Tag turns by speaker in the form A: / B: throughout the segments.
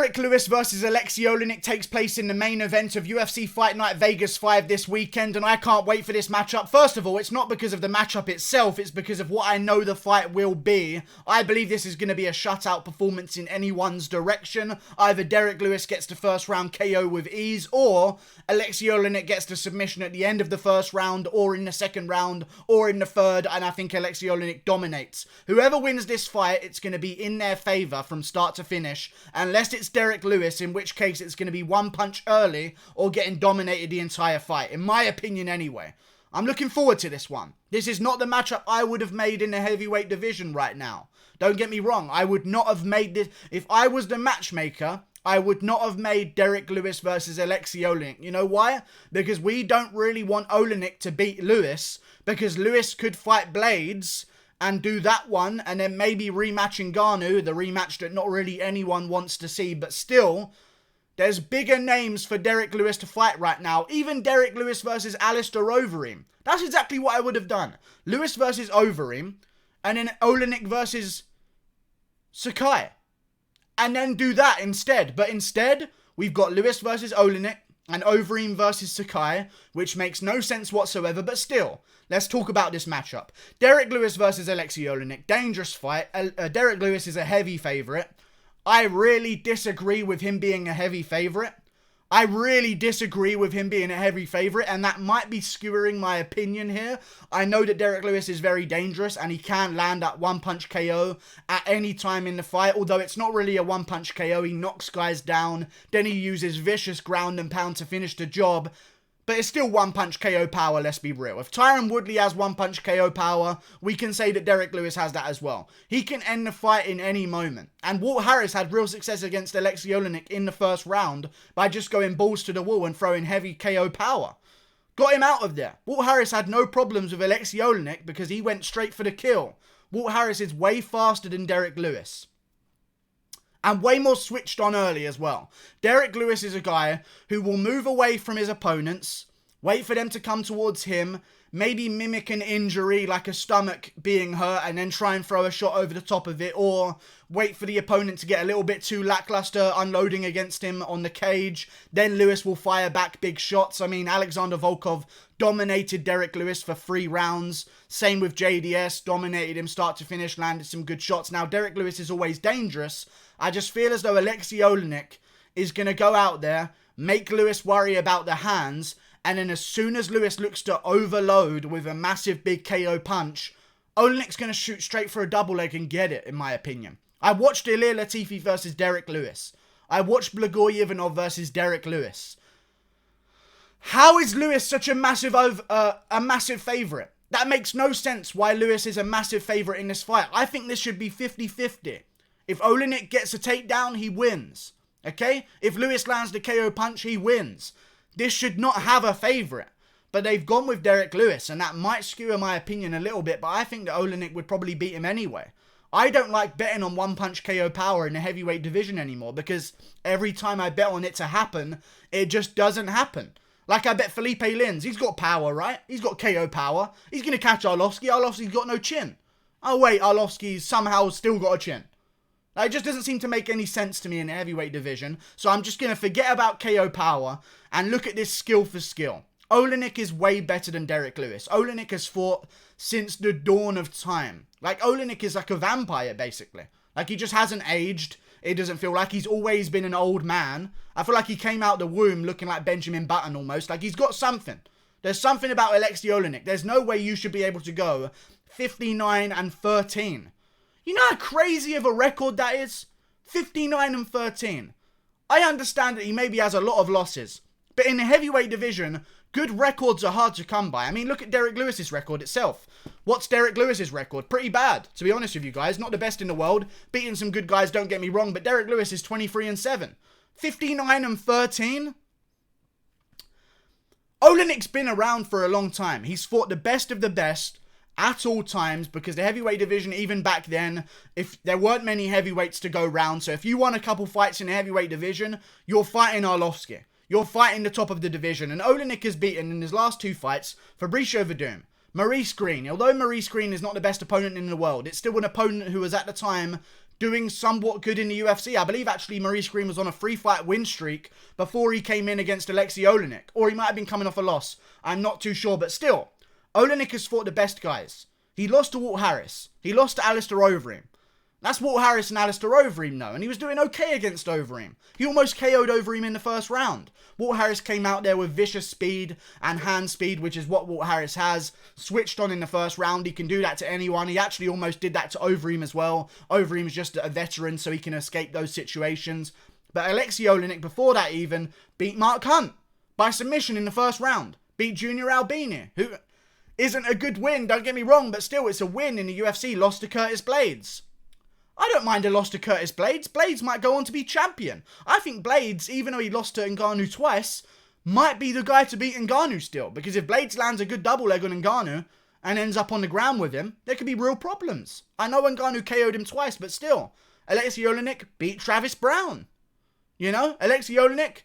A: Derrick Lewis versus Aleksei Oleinik takes place in the main event of UFC Fight Night Vegas 5 this weekend, and I can't wait for this matchup. First of all, it's not because of the matchup itself, it's because of what I know the fight will be. I believe this is going to be a shutout performance in anyone's direction. Either Derrick Lewis gets the first round KO with ease, or Aleksei Oleinik gets the submission at the end of the first round, or in the second round, or in the third, and I think Aleksei Oleinik dominates. Whoever wins this fight, it's going to be in their favour from start to finish, unless it's Derrick Lewis, in which case it's going to be one punch early or getting dominated the entire fight, in my opinion anyway. I'm looking forward to this one. This is not the matchup I would have made in the heavyweight division right now. Don't get me wrong, I would not have made this. If I was the matchmaker, I would not have made Derrick Lewis versus Aleksei Oleinik. You know why? Because we don't really want Oleynik to beat Lewis, because Lewis could fight Blades and do that one, and then maybe rematch Ngannou, the rematch that not really anyone wants to see, but still, there's bigger names for Derrick Lewis to fight right now. Even Derrick Lewis versus Alistair Overeem. That's exactly what I would have done. Lewis versus Overeem, and then Oleinik versus Sakai. And then do that instead. But instead, we've got Lewis versus Oleinik, and Overeem versus Sakai, which makes no sense whatsoever, but still, let's talk about this matchup. Derrick Lewis versus Aleksei Oleinik, dangerous fight. Derrick Lewis is a heavy favourite. I really disagree with him being a heavy favourite. And that might be skewering my opinion here. I know that Derrick Lewis is very dangerous, and he can land that one-punch KO at any time in the fight, although it's not really a one-punch KO. He knocks guys down, then he uses vicious ground and pound to finish the job. But it's still one-punch KO power, let's be real. If Tyron Woodley has one-punch KO power, we can say that Derrick Lewis has that as well. He can end the fight in any moment. And Walt Harris had real success against Aleksei Oleinik in the first round by just going balls to the wall and throwing heavy KO power. Got him out of there. Walt Harris had no problems with Aleksei Oleinik because he went straight for the kill. Walt Harris is way faster than Derrick Lewis. And way more switched on early as well. Derrick Lewis is a guy who will move away from his opponents, wait for them to come towards him, maybe mimic an injury like a stomach being hurt and then try and throw a shot over the top of it, or wait for the opponent to get a little bit too lackluster unloading against him on the cage. Then Lewis will fire back big shots. I mean, Alexander Volkov dominated Derrick Lewis for 3 rounds. Same with JDS, dominated him start to finish, landed some good shots. Now, Derrick Lewis is always dangerous. I just feel as though Aleksei Oleinik is going to go out there, make Lewis worry about the hands, and then as soon as Lewis looks to overload with a massive big KO punch, Oleinik's going to shoot straight for a double leg and get it, in my opinion. I watched Ilir Latifi versus Derrick Lewis. I watched Blagoy Ivanov versus Derrick Lewis. How is Lewis such a massive favourite? That makes no sense why Lewis is a massive favourite in this fight. I think this should be 50-50. If Oleinik gets a takedown, he wins. Okay? If Lewis lands the KO punch, he wins. This should not have a favourite. But they've gone with Derrick Lewis, and that might skew my opinion a little bit, but I think that Oleinik would probably beat him anyway. I don't like betting on one-punch KO power in the heavyweight division anymore, because every time I bet on it to happen, it just doesn't happen. Like I bet Felipe Lins, he's got power, right? He's got KO power. He's going to catch Arlovski. Arlovski's got no chin. Oh wait, Arlovski's somehow still got a chin. It just doesn't seem to make any sense to me in the heavyweight division. So I'm just going to forget about KO power and look at this skill for skill. Oleynik is way better than Derrick Lewis. Oleynik has fought since the dawn of time. Like, Oleynik is like a vampire, basically. Like, he just hasn't aged. It doesn't feel like he's always been an old man. I feel like he came out the womb looking like Benjamin Button almost. Like, he's got something. There's something about Aleksei Oleinik. There's no way you should be able to go 59-13. You know how crazy of a record that is? 59-13. I understand that he maybe has a lot of losses. But in the heavyweight division, good records are hard to come by. I mean, look at Derrick Lewis's record itself. What's Derrick Lewis's record? Pretty bad, to be honest with you guys. Not the best in the world. Beating some good guys, don't get me wrong. But Derrick Lewis is 23-7. 59-13? Oleynik's been around for a long time. He's fought the best of the best at all times, because the heavyweight division, even back then, if there weren't many heavyweights to go round, so if you won a couple fights in the heavyweight division, you're fighting Arlovski. You're fighting the top of the division. And Oleynik has beaten in his last 2 fights Fabricio Verdum, Maurice Green. Although Maurice Green is not the best opponent in the world, it's still an opponent who was at the time doing somewhat good in the UFC. I believe actually Maurice Green was on a 3-fight win streak before he came in against Aleksei Oleinik. Or he might have been coming off a loss. I'm not too sure, but still. Oleinik has fought the best guys. He lost to Walt Harris. He lost to Alistair Overeem. That's Walt Harris and Alistair Overeem, though, and he was doing okay against Overeem. He almost KO'd Overeem in the first round. Walt Harris came out there with vicious speed and hand speed, which is what Walt Harris has. Switched on in the first round. He can do that to anyone. He actually almost did that to Overeem as well. Overeem's just a veteran, so he can escape those situations. But Aleksei Oleinik, before that even, beat Mark Hunt by submission in the first round. Beat Junior Albini, who isn't a good win, don't get me wrong, but still, it's a win in the UFC. Lost to Curtis Blades. I don't mind a loss to Curtis Blades. Blades might go on to be champion. I think Blades, even though he lost to Ngannou twice, might be the guy to beat Ngannou still. Because if Blades lands a good double leg on Ngannou and ends up on the ground with him, there could be real problems. I know Ngannou KO'd him twice, but still. Aleksei Oleinik beat Travis Brown. You know, Aleksei Oleinik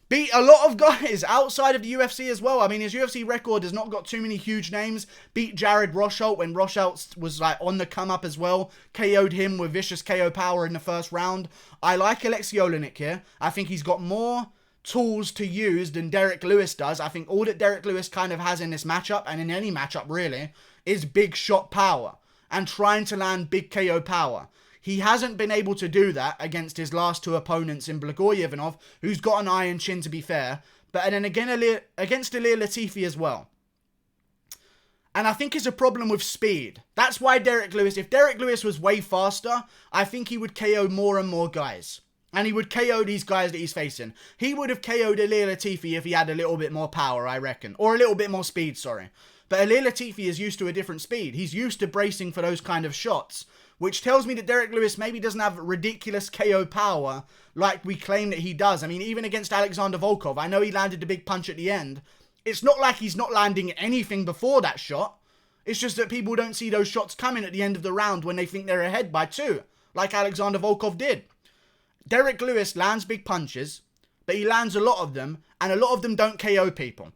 A: beat a lot of guys outside of the UFC as well. I mean, his UFC record has not got too many huge names. Beat Jared Rosholt when Rosholt was like on the come up as well. KO'd him with vicious KO power in the first round. I like Aleksei Oleinik here. I think he's got more tools to use than Derrick Lewis does. I think all that Derrick Lewis kind of has in this matchup, and in any matchup really, is big shot power and trying to land big KO power. He hasn't been able to do that against his last two opponents in Blagoy, who's got an iron chin to be fair, but then again against Ilir Latifi as well. And I think it's a problem with speed. That's why Derrick Lewis, if Derrick Lewis was way faster, I think he would KO more and more guys. And he would KO these guys that he's facing. He would have KO'd Ilir Latifi if he had a little bit more power, I reckon. Or a little bit more speed, sorry. But Ilir Latifi is used to a different speed. He's used to bracing for those kind of shots, which tells me that Derrick Lewis maybe doesn't have ridiculous KO power like we claim that he does. I mean, even against Alexander Volkov, I know he landed the big punch at the end. It's not like he's not landing anything before that shot. It's just that people don't see those shots coming at the end of the round when they think they're ahead by 2, like Alexander Volkov did. Derrick Lewis lands big punches, but he lands a lot of them, and a lot of them don't KO people.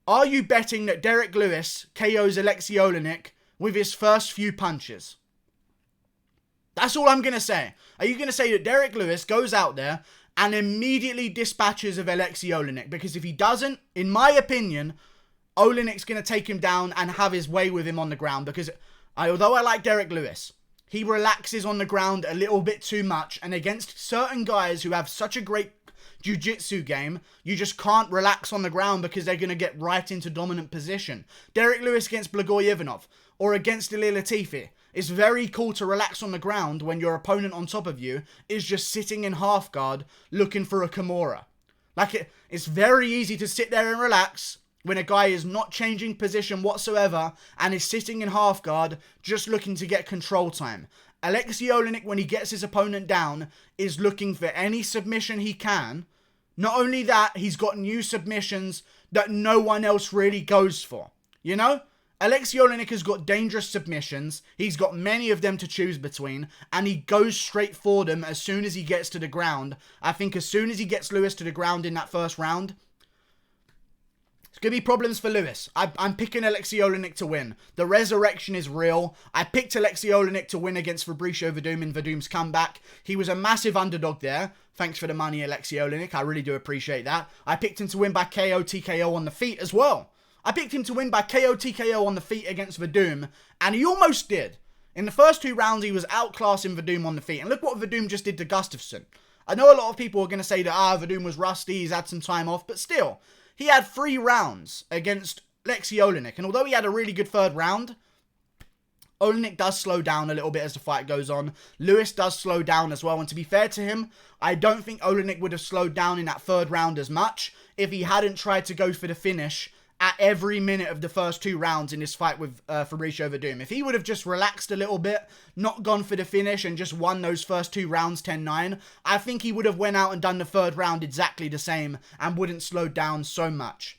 A: Are you betting that Derrick Lewis KOs Aleksei Oleinik with his first few punches? That's all I'm going to say. Are you going to say that Derrick Lewis goes out there and immediately dispatches of Aleksei Oleinik? Because if he doesn't, in my opinion, Oleinik's going to take him down and have his way with him on the ground. Because although I like Derrick Lewis, he relaxes on the ground a little bit too much. And against certain guys who have such a great jiu-jitsu game, you just can't relax on the ground because they're going to get right into dominant position. Derrick Lewis against Blagoy or against Ilir Latifi. It's very cool to relax on the ground when your opponent on top of you is just sitting in half guard looking for a Kimura. Like, it's very easy to sit there and relax when a guy is not changing position whatsoever and is sitting in half guard just looking to get control time. Aleksei Oleinik, when he gets his opponent down, is looking for any submission he can. Not only that, he's got new submissions that no one else really goes for. You know? Aleksei Oleinik has got dangerous submissions. He's got many of them to choose between, and he goes straight for them as soon as he gets to the ground. I think as soon as he gets Lewis to the ground in that first round, it's going to be problems for Lewis. I'm picking Aleksei Oleinik to win. The resurrection is real. I picked Aleksei Oleinik to win against Fabricio Verdum in Verdum's comeback. He was a massive underdog there. Thanks for the money, Aleksei Oleinik. I really do appreciate that. I picked him to win by KO TKO on the feet as well. I picked him to win by KO TKO on the feet against Verdum, and he almost did. In the first 2 rounds, he was outclassing Verdum on the feet. And look what Verdum just did to Gustafsson. I know a lot of people are going to say that, Verdum was rusty, he's had some time off, but still, he had 3 rounds against Aleksei Oleinik. And although he had a really good 3rd round, Oleynik does slow down a little bit as the fight goes on. Lewis does slow down as well. And to be fair to him, I don't think Oleynik would have slowed down in that 3rd round as much if he hadn't tried to go for the finish at every minute of the first 2 rounds in this fight with Fabricio Verdum. If he would have just relaxed a little bit, not gone for the finish and just won those first 2 rounds 10-9, I think he would have went out and done the 3rd round exactly the same and wouldn't slow down so much.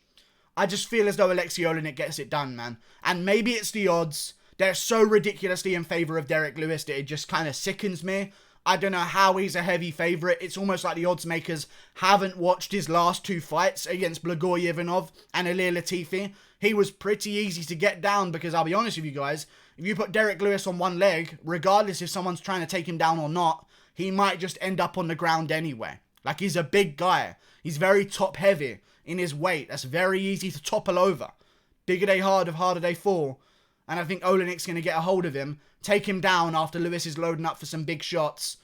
A: I just feel as though Aleksei Oleinik gets it done, man. And maybe it's the odds. They're so ridiculously in favour of Derrick Lewis that it just kind of sickens me. I don't know how he's a heavy favourite. It's almost like the odds makers haven't watched his last 2 fights against Blagoy-Ivanov and Ilir Latifi. He was pretty easy to get down because I'll be honest with you guys, if you put Derrick Lewis on one leg, regardless if someone's trying to take him down or not, he might just end up on the ground anyway. Like, he's a big guy. He's very top heavy in his weight. That's very easy to topple over. Bigger they harder they fall. And I think Oleynik's going to get a hold of him, take him down after Lewis is loading up for some big shots.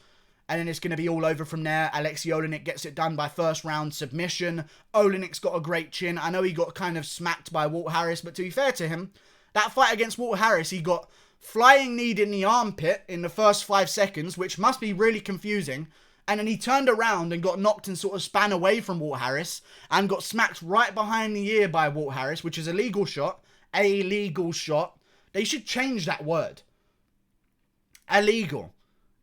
A: And then it's going to be all over from there. Aleksei Oleinik gets it done by first round submission. Oleynik's got a great chin. I know he got kind of smacked by Walt Harris, but to be fair to him, that fight against Walt Harris, he got flying kneed in the armpit in the first 5 seconds, which must be really confusing. And then he turned around and got knocked and sort of span away from Walt Harris and got smacked right behind the ear by Walt Harris, which is a legal shot. A legal shot. They should change that word. Illegal.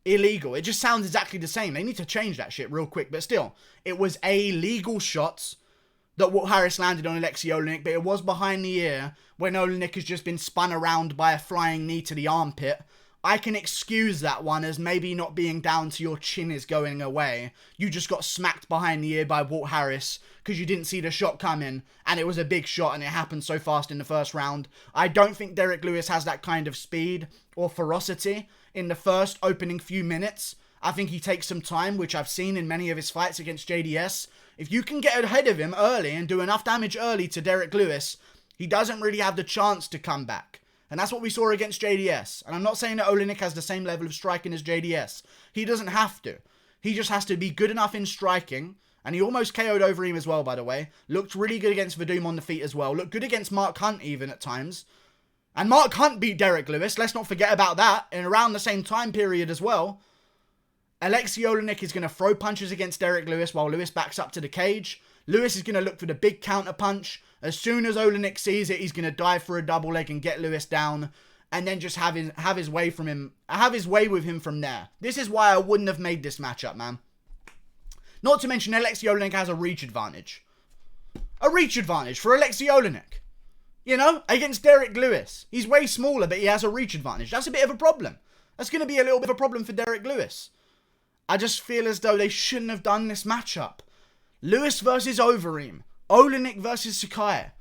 A: Illegal. It just sounds exactly the same. They need to change that shit real quick. But still, it was a legal shot that Walt Harris landed on Aleksei Oleinik, but it was behind the ear when Oleinik has just been spun around by a flying knee to the armpit. I can excuse that one as maybe not being down to your chin is going away. You just got smacked behind the ear by Walt Harris because you didn't see the shot coming, and it was a big shot and it happened so fast in the first round. I don't think Derrick Lewis has that kind of speed or ferocity in the first opening few minutes. I think he takes some time, which I've seen in many of his fights against JDS. If you can get ahead of him early and do enough damage early to Derrick Lewis, he doesn't really have the chance to come back. And that's what we saw against JDS. And I'm not saying that Oleynik has the same level of striking as JDS. He doesn't have to. He just has to be good enough in striking. And he almost KO'd Overeem as well, by the way. Looked really good against Verdum on the feet as well. Looked good against Mark Hunt even at times. And Mark Hunt beat Derrick Lewis. Let's not forget about that. And around the same time period as well. Aleksei Oleinik is going to throw punches against Derrick Lewis while Lewis backs up to the cage. Lewis is going to look for the big counter punch. As soon as Oleinik sees it, he's going to dive for a double leg and get Lewis down. And then just have his way with him from there. This is why I wouldn't have made this matchup, man. Not to mention Aleksei Oleinik has a reach advantage. A reach advantage for Aleksei Oleinik. You know, against Derrick Lewis. He's way smaller, but he has a reach advantage. That's a bit of a problem. That's going to be a little bit of a problem for Derrick Lewis. I just feel as though they shouldn't have done this matchup. Lewis versus Overeem. Oleinik versus Sakai.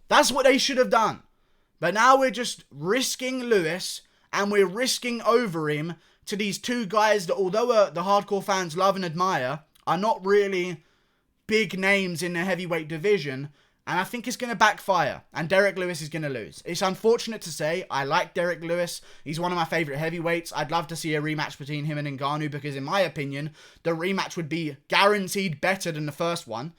A: That's what they should have done. But now we're just risking Lewis and we're risking Overeem to these two guys that, although the hardcore fans love and admire, are not really big names in the heavyweight division. And I think it's going to backfire. And Derrick Lewis is going to lose. It's unfortunate to say. I like Derrick Lewis. He's one of my favourite heavyweights. I'd love to see a rematch between him and Ngannou because, in my opinion, the rematch would be guaranteed better than the first one.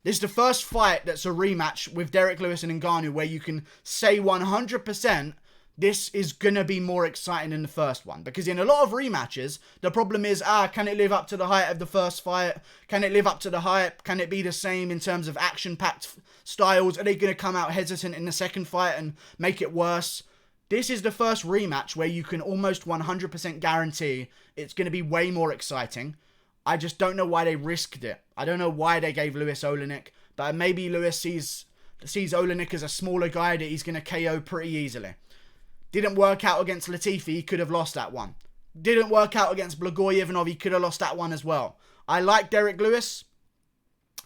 A: This is the first fight that's a rematch with Derrick Lewis and Ngannou where you can say 100% this is going to be more exciting than the first one. Because in a lot of rematches, the problem is, can it live up to the height of the first fight? Can it live up to the hype? Can it be the same in terms of action-packed styles? Are they going to come out hesitant in the second fight and make it worse? This is the first rematch where you can almost 100% guarantee it's going to be way more exciting. I just don't know why they risked it. I don't know why they gave Lewis Oleinik, but maybe Lewis sees Oleinik as a smaller guy that he's going to KO pretty easily. Didn't work out against Latifi, he could have lost that one. Didn't work out against Blagoy-Ivanov, he could have lost that one as well. I like Derrick Lewis.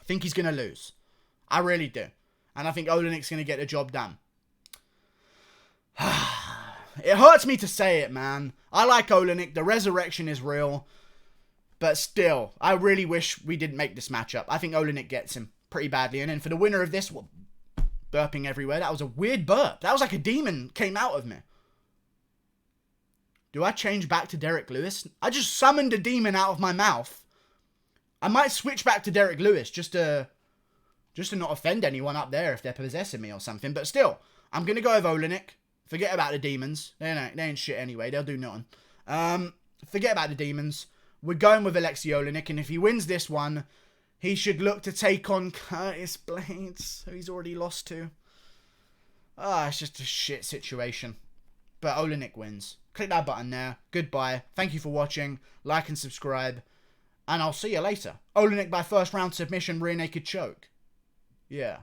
A: I think he's going to lose. I really do. And I think Oleinik's going to get the job done. It hurts me to say it, man. I like Oleinik. The resurrection is real. But still, I really wish we didn't make this matchup. I think Oleinik gets him pretty badly. And then for the winner of this, well, burping everywhere. That was a weird burp. That was like a demon came out of me. Do I change back to Derrick Lewis? I just summoned a demon out of my mouth. I might switch back to Derrick Lewis just to not offend anyone up there if they're possessing me or something. But still, I'm going to go with Oleinik. Forget about the demons. They ain't shit anyway. They'll do nothing. Forget about the demons. We're going with Aleksei Oleinik, and if he wins this one, he should look to take on Curtis Blades, who he's already lost to. It's just a shit situation. But Oleinik wins. Click that button there. Goodbye. Thank you for watching. Like and subscribe. And I'll see you later. Oleinik by first round submission, rear naked choke. Yeah.